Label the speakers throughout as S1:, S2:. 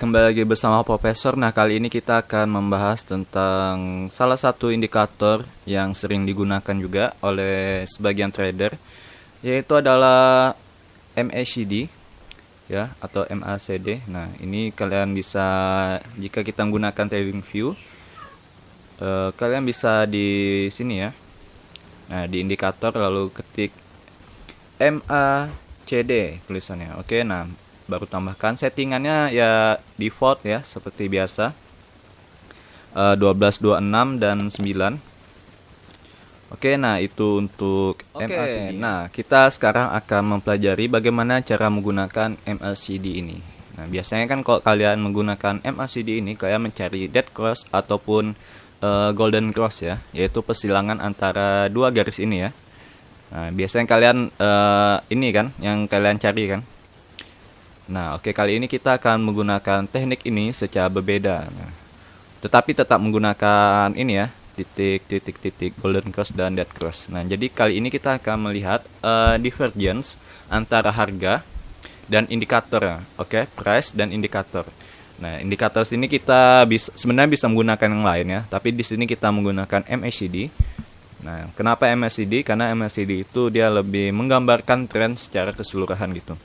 S1: kembali lagi bersama Profesor. Nah, kali ini kita akan membahas tentang salah satu indikator yang sering digunakan juga oleh sebagian trader, yaitu adalah MACD ya atau MACD. Nah, ini kalian bisa, jika kita menggunakan TradingView, kalian bisa di sini ya. Nah, di indikator lalu ketik MACD tulisannya. Oke, nah baru tambahkan settingannya ya default ya seperti biasa, 12, 26 dan 9. Oke, nah itu untuk MACD. Nah, kita sekarang akan mempelajari bagaimana cara menggunakan MACD ini. Nah, biasanya kan kalau kalian menggunakan MACD ini, kalian mencari dead cross ataupun golden cross ya, yaitu persilangan antara dua garis ini ya. Nah, biasanya kalian ini kan yang kalian cari kan. Nah, oke, kali ini kita akan menggunakan teknik ini secara berbeda. Nah, tetapi tetap menggunakan ini ya, titik golden cross dan dead cross. Nah, jadi kali ini kita akan melihat divergence antara harga dan indikator ya. Oke, price dan indikator. Nah, indikator sini kita sebenarnya bisa menggunakan yang lain ya, tapi di sini kita menggunakan MACD. Nah, kenapa MACD? Karena MACD itu dia lebih menggambarkan tren secara keseluruhan gitu,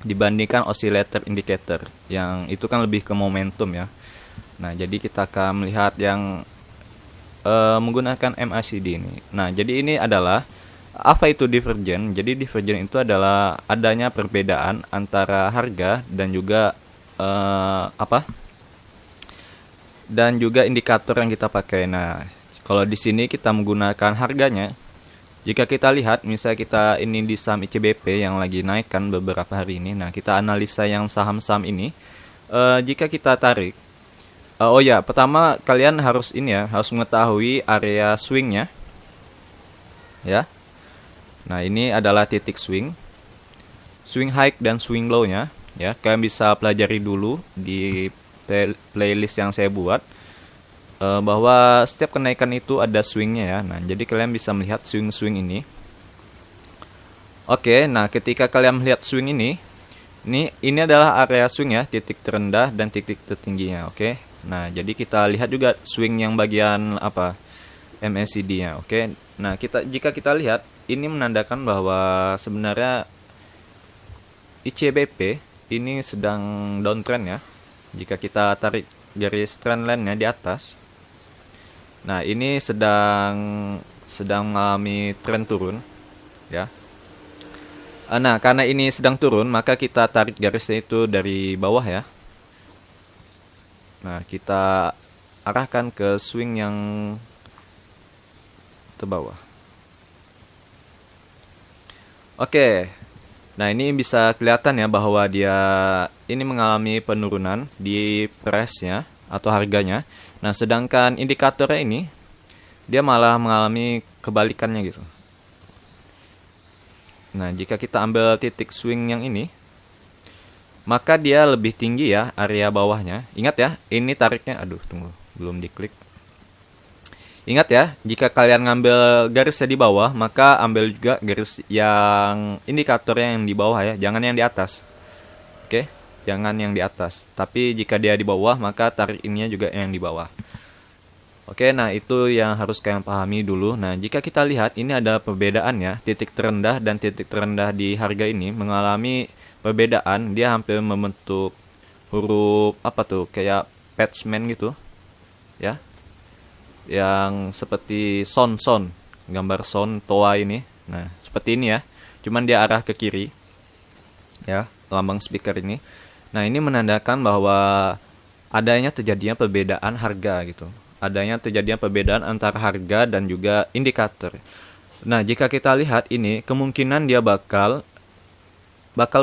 S1: dibandingkan oscillator indicator yang itu kan lebih ke momentum ya. Nah, jadi kita akan melihat yang menggunakan MACD ini. Nah, jadi ini adalah apa itu divergen? Jadi divergen itu adalah adanya perbedaan antara harga dan juga dan juga indikator yang kita pakai. Nah, kalau di sini kita menggunakan harganya. Jika kita lihat, misalnya kita ini di saham ICBP yang lagi naik kan beberapa hari ini. Nah, kita analisa yang saham-saham ini. Jika kita tarik, oh ya, pertama kalian harus ini ya, harus mengetahui area swingnya, ya. Nah, ini adalah titik swing high dan swing low-nya, ya. Kalian bisa pelajari dulu di playlist yang saya buat. Bahwa setiap kenaikan itu ada swingnya ya. Nah, jadi kalian bisa melihat swing ini. Oke, nah ketika kalian melihat swing ini adalah area swing ya, titik terendah dan titik tertingginya. Oke, nah jadi kita lihat juga swing yang bagian apa, MACD-nya. Oke, nah jika kita lihat ini menandakan bahwa sebenarnya ICBP ini sedang downtrend ya. Jika kita tarik garis trendline-nya di atas, nah, ini sedang mengalami tren turun, ya. Nah, karena ini sedang turun, maka kita tarik garisnya itu dari bawah ya. Nah, kita arahkan ke swing yang terbawah. Oke. Nah, ini bisa kelihatan ya bahwa dia ini mengalami penurunan di price-nya atau harganya. Nah, sedangkan indikatornya ini dia malah mengalami kebalikannya gitu. Nah, jika kita ambil titik swing yang ini, maka dia lebih tinggi ya area bawahnya. Ingat ya, ini tariknya, tunggu, belum diklik. Ingat ya, jika kalian ngambil garisnya di bawah, maka ambil juga garis yang indikatornya yang di bawah ya, jangan yang di atas. Oke? Jangan yang di atas. Tapi jika dia di bawah, maka tarik ininya juga yang di bawah. Oke, nah itu yang harus kalian pahami dulu. Nah, jika kita lihat ini ada perbedaan ya. Titik terendah dan titik terendah di harga ini mengalami perbedaan. Dia hampir membentuk huruf apa tuh? Kayak patchman gitu. Ya. Yang seperti son. Gambar son, toa ini. Nah, seperti ini ya. Cuman dia arah ke kiri. Ya, lambang speaker ini. Nah, ini menandakan bahwa adanya terjadinya perbedaan harga gitu. Adanya terjadinya perbedaan antara harga dan juga indikator. Nah, jika kita lihat ini, kemungkinan dia bakal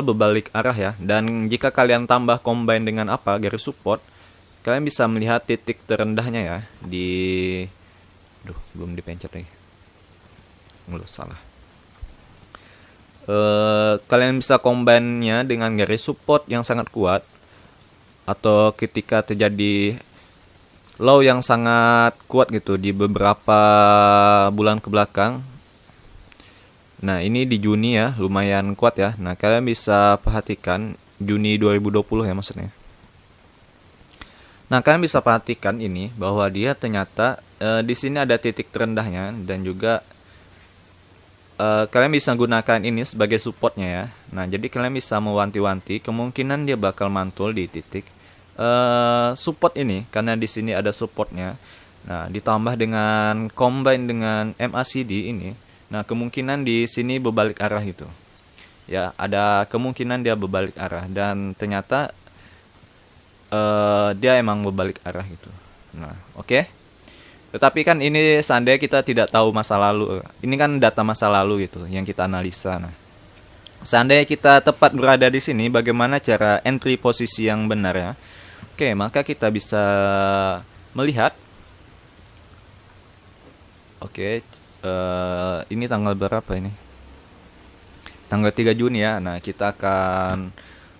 S1: berbalik arah ya. Dan jika kalian tambah combine dengan garis support, kalian bisa melihat titik terendahnya ya di belum dipencet lagi. Salah. Kalian bisa combine-nya dengan garis support yang sangat kuat, atau ketika terjadi low yang sangat kuat gitu di beberapa bulan ke belakang. Nah, ini di Juni ya, lumayan kuat ya. Nah, kalian bisa perhatikan Juni 2020 ya maksudnya. Nah, kalian bisa perhatikan ini bahwa dia ternyata di sini ada titik terendahnya dan juga kalian bisa gunakan ini sebagai supportnya ya. Nah, jadi kalian bisa mewanti-wanti kemungkinan dia bakal mantul di titik support ini karena di sini ada supportnya. Nah, ditambah dengan combine dengan MACD ini. Nah, kemungkinan di sini berbalik arah itu. Ya, ada kemungkinan dia berbalik arah dan ternyata dia emang berbalik arah gitu. Nah, oke. Tetapi kan ini seandainya kita tidak tahu masa lalu. Ini kan data masa lalu gitu yang kita analisa. Nah, seandainya kita tepat berada di sini, bagaimana cara entry posisi yang benar ya? Oke, maka kita bisa melihat. Oke, ini tanggal berapa ini? Tanggal 3 Juni ya. Nah, kita akan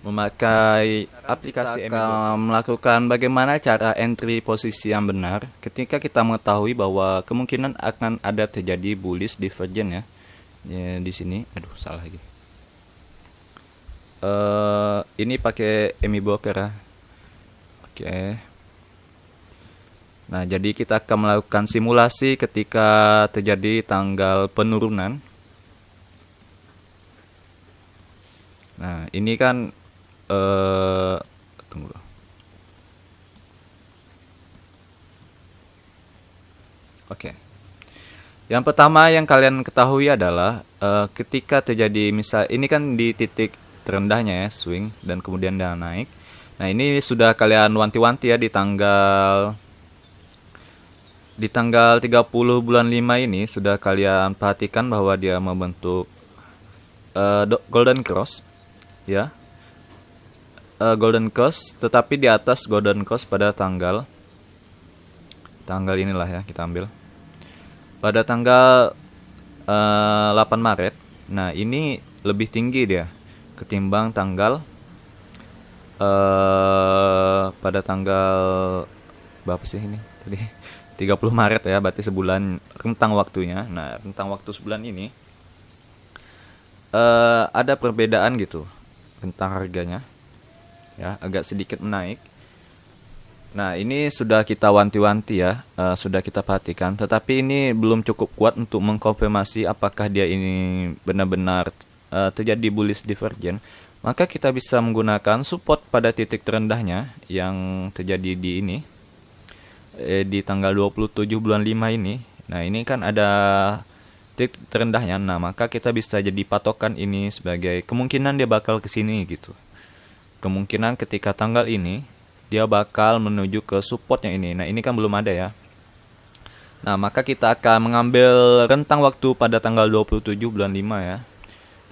S1: memakai aplikasi akan melakukan bagaimana cara entry posisi yang benar ketika kita mengetahui bahwa kemungkinan akan ada terjadi bullish divergence ya. Ya di sini, aduh salah lagi. Ini pakai Emi Broker ya. Oke. Nah, jadi kita akan melakukan simulasi ketika terjadi tanggal penurunan. Nah, ini kan tunggu. Oke. Yang pertama yang kalian ketahui adalah ketika terjadi misal ini kan di titik terendahnya ya swing dan kemudian dia naik. Nah, ini sudah kalian wanti-wanti ya di tanggal 30 bulan 5 ini sudah kalian perhatikan bahwa dia membentuk golden cross ya. Golden cross tetapi di atas golden cross pada tanggal inilah ya kita ambil pada tanggal 8 Maret. Nah, ini lebih tinggi dia ketimbang tanggal pada tanggal berapa sih ini tadi 30 Maret ya, berarti sebulan rentang waktunya. Nah, rentang waktu sebulan ini ada perbedaan gitu rentang harganya ya, agak sedikit menaik. Nah, ini sudah kita wanti-wanti ya, sudah kita perhatikan, tetapi ini belum cukup kuat untuk mengkonfirmasi apakah dia ini benar-benar terjadi bullish divergence. Maka kita bisa menggunakan support pada titik terendahnya yang terjadi di ini di tanggal 27 bulan 5 ini. Nah, ini kan ada titik terendahnya. Nah, maka kita bisa jadi patokan ini sebagai kemungkinan dia bakal ke sini gitu. Kemungkinan ketika tanggal ini dia bakal menuju ke supportnya ini. Nah, ini kan belum ada ya. Nah, maka kita akan mengambil rentang waktu pada tanggal 27 bulan 5 ya.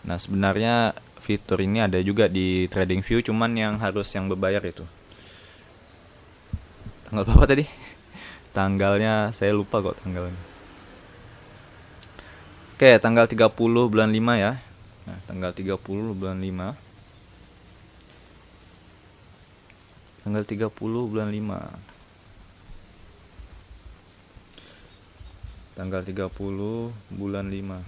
S1: Nah, sebenarnya fitur ini ada juga di TradingView, cuman yang harus yang berbayar itu. Tanggal berapa tadi? Tanggalnya saya lupa kok tanggalnya. Oke, tanggal 30 bulan 5 ya. Nah, tanggal 30 bulan 5. Tanggal 30 bulan 5. Tanggal 30 bulan 5.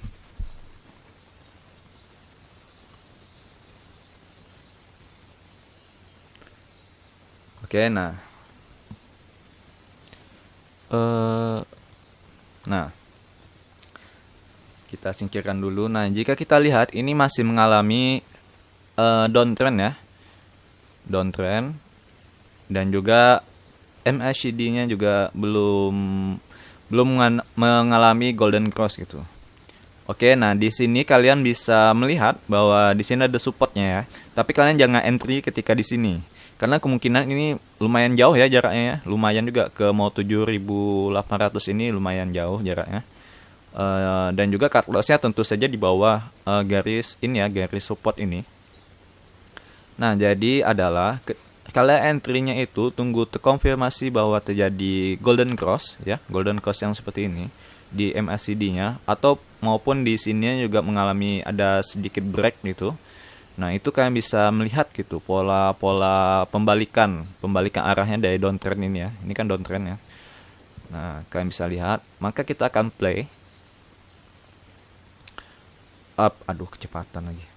S1: Oke, nah. Nah, kita singkirkan dulu. Nah, jika kita lihat ini masih mengalami downtrend ya. Downtrend. Dan juga MACD-nya juga belum mengalami golden cross gitu. Oke, nah di sini kalian bisa melihat bahwa di sini ada supportnya ya. Tapi kalian jangan entry ketika di sini. Karena kemungkinan ini lumayan jauh ya jaraknya ya. Lumayan juga ke mau 7.800 ini lumayan jauh jaraknya. Dan juga cut loss-nya tentu saja di bawah garis ini ya, garis support ini. Nah, jadi adalah kalian entry-nya itu tunggu terkonfirmasi bahwa terjadi golden cross ya, golden cross yang seperti ini di MACD-nya atau maupun di sini juga mengalami ada sedikit break gitu. Nah, itu kalian bisa melihat gitu pola-pola pembalikan arahnya dari downtrend ini ya. Ini kan downtrend ya. Nah, kalian bisa lihat, maka kita akan play up. Aduh, kecepatan lagi.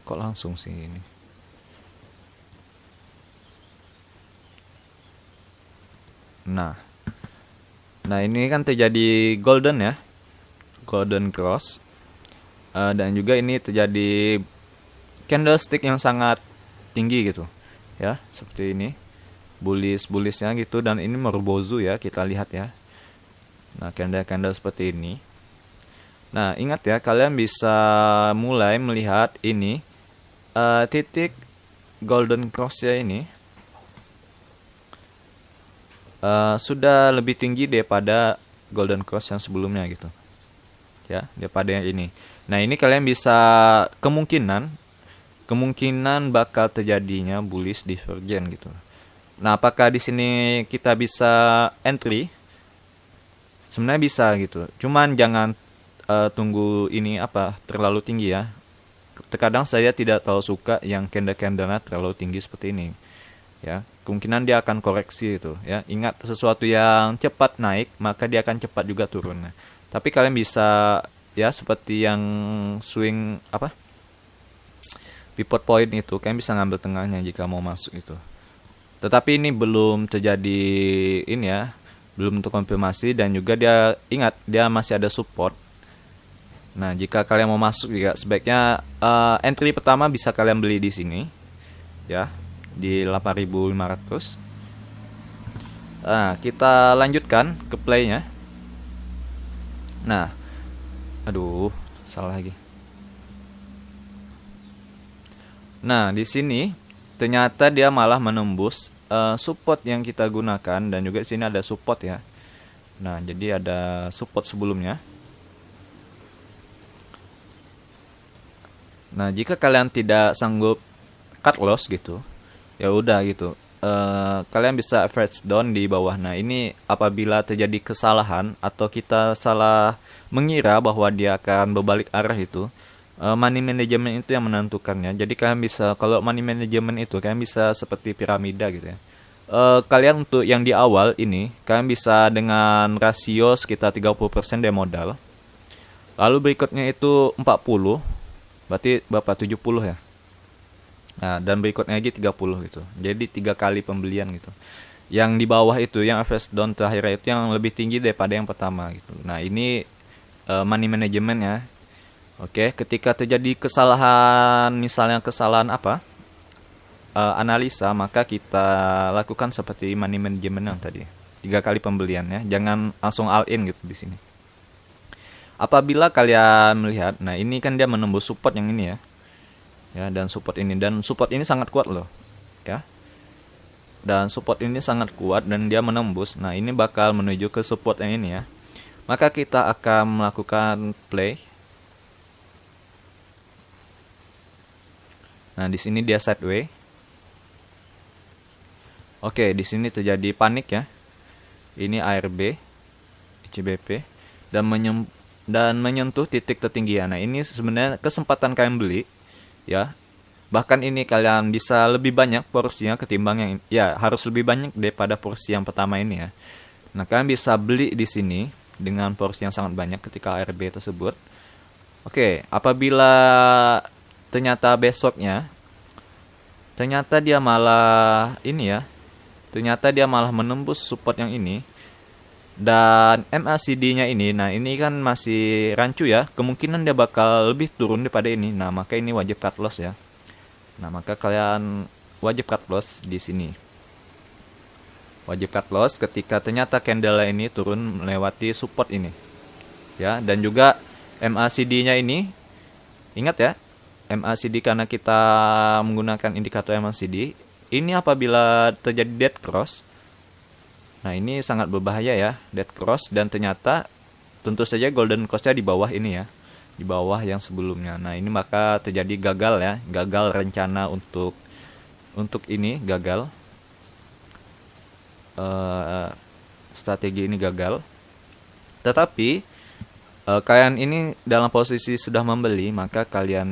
S1: Kok langsung sih ini? Nah, nah ini kan terjadi golden ya, golden cross. Dan juga ini terjadi candlestick yang sangat tinggi gitu, ya, seperti ini, bullisnya gitu, dan ini Marubozu ya, kita lihat ya. Nah, candle seperti ini. Nah, ingat ya, kalian bisa mulai melihat ini titik golden cross ya ini sudah lebih tinggi daripada golden cross yang sebelumnya gitu, ya, daripada yang ini. Nah, ini kalian bisa kemungkinan bakal terjadinya bullish divergence gitu. Nah, apakah di sini kita bisa entry? Sebenarnya bisa gitu. Cuman jangan tunggu ini terlalu tinggi ya. Terkadang saya tidak terlalu suka yang candle-candlenya terlalu tinggi seperti ini. Ya, kemungkinan dia akan koreksi itu ya. Ingat, sesuatu yang cepat naik maka dia akan cepat juga turun. Nah, tapi kalian bisa ya seperti yang swing pivot point itu, kalian bisa ngambil tengahnya jika mau masuk itu. Tetapi ini belum terjadi ini ya, belum terkonfirmasi, dan juga dia ingat dia masih ada support. Nah, jika kalian mau masuk juga sebaiknya entry pertama bisa kalian beli di sini ya, di 8.500. Nah, kita lanjutkan ke playnya. Nah, aduh, salah lagi. Nah, di sini ternyata dia malah menembus support yang kita gunakan, dan juga di sini ada support ya. Nah, jadi ada support sebelumnya. Nah, jika kalian tidak sanggup cut loss gitu, ya udah gitu. Kalian bisa average down di bawah. Nah, ini apabila terjadi kesalahan atau kita salah mengira bahwa dia akan berbalik arah itu, money management itu yang menentukannya. Jadi kalian bisa, kalau money management itu kalian bisa seperti piramida gitu ya. Kalian untuk yang di awal ini kalian bisa dengan rasio sekitar 30% dari modal. Lalu berikutnya itu 40, berarti berapa, 70 ya. Nah, dan berikutnya lagi 30 gitu. Jadi 3 kali pembelian gitu. Yang di bawah itu, yang average down terakhir itu yang lebih tinggi daripada yang pertama gitu. Nah, ini money management ya. Oke, ketika terjadi kesalahan, misalnya kesalahan analisa, maka kita lakukan seperti money management yang tadi, 3 kali pembelian ya. Jangan langsung all in gitu di sini. Apabila kalian melihat, nah ini kan dia menembus support yang ini ya. Ya, dan support ini sangat kuat loh ya, dan support ini sangat kuat dan dia menembus. Nah, ini bakal menuju ke support yang ini ya, maka kita akan melakukan play. Nah, di sini dia sideway. Oke, di sini terjadi panik ya, ini ARB ICBP, dan menyentuh titik tertinggi ya. Nah, ini sebenarnya kesempatan kalian beli ya. Bahkan ini kalian bisa lebih banyak porsinya ketimbang yang ya, harus lebih banyak daripada porsi yang pertama ini ya. Nah, kalian bisa beli di sini dengan porsi yang sangat banyak ketika ARB tersebut. Oke, apabila ternyata besoknya ternyata dia malah ini ya. Ternyata dia malah menembus support yang ini. Dan MACD-nya ini, nah ini kan masih rancu ya, kemungkinan dia bakal lebih turun daripada ini. Nah, maka ini wajib cut loss ya. Nah, maka kalian wajib cut loss di sini. Wajib cut loss ketika ternyata candle ini turun melewati support ini. Ya, dan juga MACD-nya ini, ingat ya, MACD karena kita menggunakan indikator MACD, ini apabila terjadi dead cross. Nah, ini sangat berbahaya ya, dead cross, dan ternyata tentu saja golden cross-nya di bawah ini ya, di bawah yang sebelumnya. Nah, ini maka terjadi gagal ya, gagal rencana untuk ini gagal, strategi ini gagal. Tetapi kalian ini dalam posisi sudah membeli, maka kalian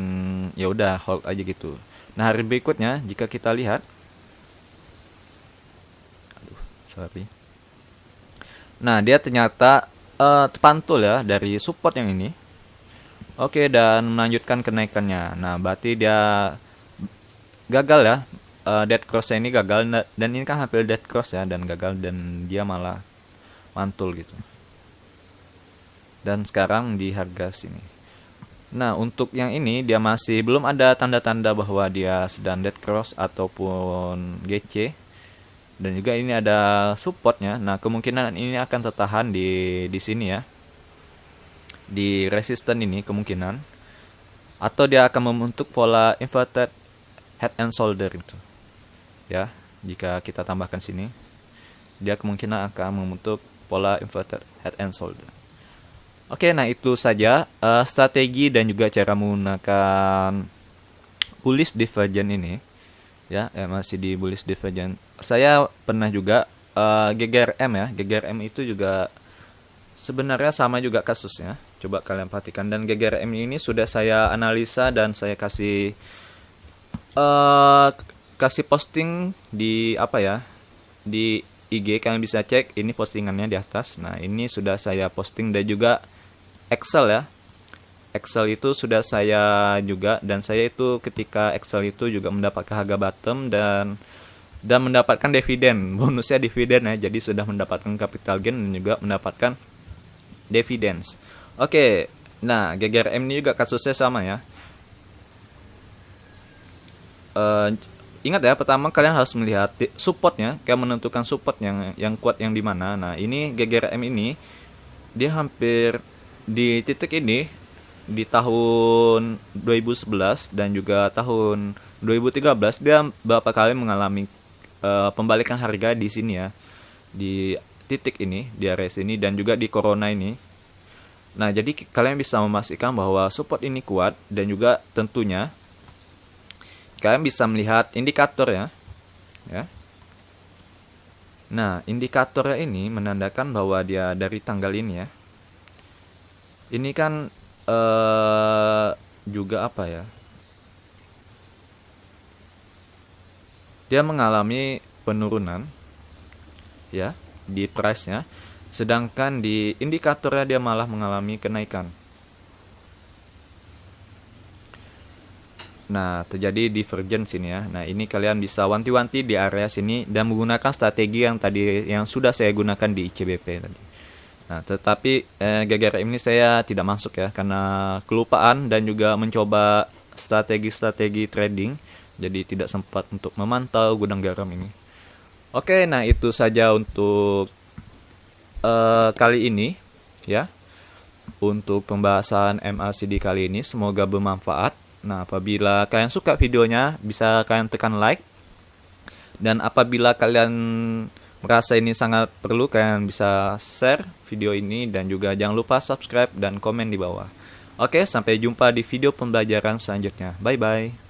S1: ya udah hold aja gitu. Nah, hari berikutnya jika kita lihat, nah dia ternyata terpantul ya dari support yang ini. Oke, dan melanjutkan kenaikannya. Nah, berarti dia gagal ya. Dead cross ini gagal, dan ini kan hampir dead cross ya, dan gagal, dan dia malah mantul gitu. Dan sekarang di harga sini. Nah, untuk yang ini dia masih belum ada tanda-tanda bahwa dia sedang dead cross ataupun GC. Dan juga ini ada supportnya. Nah, kemungkinan ini akan tertahan di sini ya. Di resisten ini kemungkinan. Atau dia akan membentuk pola inverted head and shoulder itu. Ya, jika kita tambahkan sini, dia kemungkinan akan membentuk pola inverted head and shoulder. Oke, nah itu saja strategi dan juga cara menggunakan bullish divergence ini. Ya, masih di bullish divergence. Saya pernah juga GGRM ya. GGRM itu juga sebenarnya sama juga kasusnya. Coba kalian perhatikan, dan GGRM ini sudah saya analisa dan saya kasih posting di di IG. Kalian bisa cek ini postingannya di atas. Nah, ini sudah saya posting, dan juga Excel ya. Excel itu sudah saya juga, dan saya itu ketika Excel itu juga mendapatkan harga bottom dan mendapatkan dividen. Bonusnya dividen ya. Jadi sudah mendapatkan capital gain dan juga mendapatkan dividends. Oke. Nah, GGRM ini juga kasusnya sama ya. Ingat ya, pertama kalian harus melihat supportnya, kayak menentukan support yang kuat yang di mana. Nah, ini GGRM ini dia hampir di titik ini di tahun 2011 dan juga tahun 2013 dia beberapa kali mengalami pembalikan harga di sini ya. Di titik ini, di area sini, dan juga di corona ini. Nah, jadi kalian bisa memastikan bahwa support ini kuat, dan juga tentunya kalian bisa melihat indikator ya. Nah, indikatornya ini menandakan bahwa dia dari tanggal ini ya. Ini kan juga apa ya? Dia mengalami penurunan ya di price-nya, sedangkan di indikatornya dia malah mengalami kenaikan. Nah, terjadi divergence ini ya. Nah, ini kalian bisa wanti-wanti di area sini dan menggunakan strategi yang tadi yang sudah saya gunakan di ICBP tadi. Nah, tetapi GGRM ini saya tidak masuk ya karena kelupaan dan juga mencoba strategi-strategi trading, jadi tidak sempat untuk memantau gudang garam ini. Oke, nah itu saja untuk kali ini ya. Untuk pembahasan MACD kali ini, semoga bermanfaat. Nah, apabila kalian suka videonya, bisa kalian tekan like. Dan apabila kalian merasa ini sangat perlu, kalian bisa share video ini. Dan juga jangan lupa subscribe dan komen di bawah. Oke, sampai jumpa di video pembelajaran selanjutnya. Bye-bye.